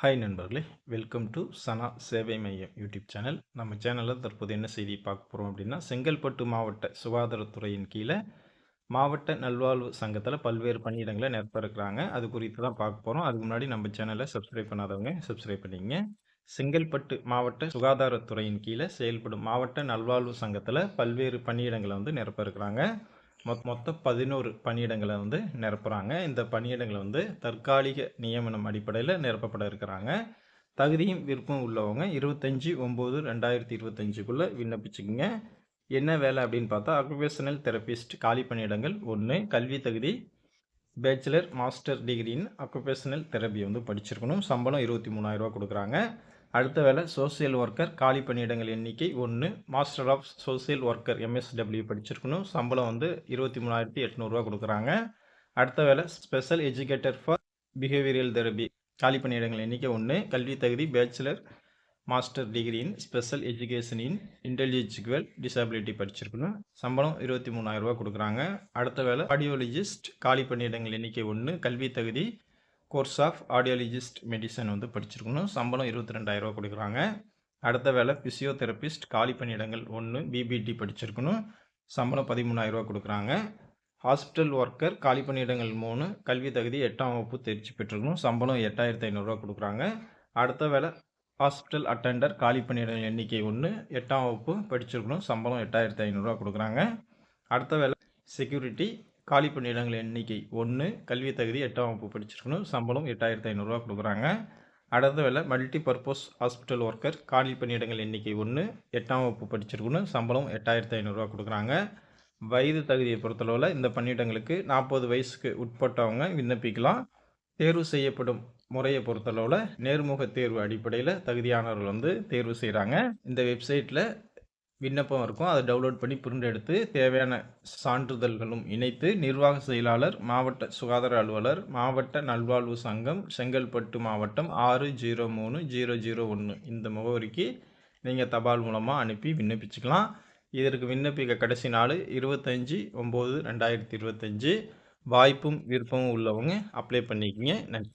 Hi நண்பர்களே, welcome to சனா சேவை மையம் யூடியூப் சேனல். நம்ம சேனலில் தற்போது என்ன செய்தி பார்க்க போகிறோம் அப்படின்னா, செங்கல்பட்டு மாவட்ட சுகாதாரத்துறையின் கீழே மாவட்ட நல்வாழ்வு சங்கத்தில் பல்வேறு பணியிடங்களை நிரப்ப இருக்கிறாங்க. அது குறித்து தான் பார்க்க போகிறோம். அதுக்கு முன்னாடி நம்ம சேனலை சப்ஸ்கிரைப் பண்ணாதவங்க சப்ஸ்கிரைப் பண்ணிங்க. செங்கல்பட்டு மாவட்ட சுகாதாரத்துறையின் கீழே செயல்படும் மாவட்ட நல்வாழ்வு சங்கத்தில் பல்வேறு பணியிடங்களை நிரப்ப இருக்கிறாங்க. மொத்தம் 11 பணியிடங்களை நிரப்புகிறாங்க. இந்த பணியிடங்களை தற்காலிக நியமனம் அடிப்படையில் நிரப்பப்பட இருக்கிறாங்க. தகுதியும் விருப்பம் உள்ளவங்க 25/9/2025க்குள்ளே விண்ணப்பிச்சுக்குங்க. என்ன வேலை அப்படின்னு பார்த்தா, ஆக்குபேஷனல் தெரபிஸ்ட் காலி பணியிடங்கள் 1. கல்வி தகுதி பேச்சுலர் மாஸ்டர் டிகிரின்னு ஆக்குபேஷனல் தெரப்பி படிச்சிருக்கணும். சம்பளம் 23,000 கொடுக்குறாங்க. அடுத்த வேலை சோசியல் ஒர்க்கர் காலி பணியிடங்கள் எண்ணிக்கை 1. Master of social worker MSW படிச்சிருக்கணும். சம்பளம் 23,800 கொடுக்குறாங்க. அடுத்த வேலை special educator for behavioural therapy காலி பணியிடங்கள் எண்ணிக்கை 1. கல்வி தகுதி bachelor master degree in special education in intelligible disability படிச்சிருக்கணும். சம்பளம் 23,000 கொடுக்குறாங்க. அடுத்த வேலை ஆடியோலஜிஸ்ட் காலி பணியிடங்கள் எண்ணிக்கை 1. கல்வி தகுதி கோர்ஸ் ஆஃப் ஆடியாலஜிஸ்ட் மெடிசன் படிச்சிருக்கணும். சம்பளம் 22,000 கொடுக்குறாங்க. அடுத்த வேலை பிசியோதெரபிஸ்ட் காலி பணியிடங்கள் 1. BBT படிச்சிருக்கணும். சம்பளம் 13,000 கொடுக்குறாங்க. ஹாஸ்பிட்டல் ஒர்க்கர் காலி பணியிடங்கள் 3. கல்வி தகுதி 8ஆம் வகுப்பு தேர்ச்சி பெற்றிருக்கணும். சம்பளம் 8,500 கொடுக்குறாங்க. அடுத்த வேலை ஹாஸ்பிட்டல் அட்டெண்டர் காலி பணியிடங்கள் எண்ணிக்கை 1. 8ஆம் வகுப்பு படிச்சிருக்கணும். சம்பளம் 8,500 கொடுக்குறாங்க. அடுத்த வேலை செக்யூரிட்டி காலி பணியிடங்கள் எண்ணிக்கை 1. கல்வி தகுதி 8ஆம் வகுப்பு படிச்சிருக்கணும். சம்பளம் 8,500 கொடுக்குறாங்க. அடுத்த வேலை மல்டி பர்பஸ் ஹாஸ்பிட்டல் ஒர்க்கர் காலி பணியிடங்கள் எண்ணிக்கை 1. 8ஆம் வகுப்பு படிச்சிருக்கணும். சம்பளம் 8,500 கொடுக்குறாங்க. வயது தகுதியை பொறுத்தளவில் இந்த பணியிடங்களுக்கு 40 வயசுக்கு உட்பட்டவங்க விண்ணப்பிக்கலாம். தேர்வு செய்யப்படும் முறையை பொறுத்தளவில் நேர்முக தேர்வு அடிப்படையில் தகுதியானவர்கள் தேர்வு செய்கிறாங்க. இந்த வெப்சைட்டில் விண்ணப்பம் இருக்கும். அதை டவுன்லோட் பண்ணி பிரிண்ட் எடுத்து தேவையான சான்றிதழ்களும் இணைத்து நிர்வாக செயலாளர், மாவட்ட சுகாதார அலுவலர், மாவட்ட நல்வாழ்வு சங்கம், செங்கல்பட்டு மாவட்டம் 603001 இந்த முகவரிக்கு நீங்கள் தபால் மூலமாக அனுப்பி விண்ணப்பிச்சுக்கலாம். இதற்கு விண்ணப்பிக்க கடைசி நாள் 25/9/2025. வாய்ப்பும் விருப்பமும் உள்ளவங்க அப்ளை பண்ணிக்கங்க. நன்றி.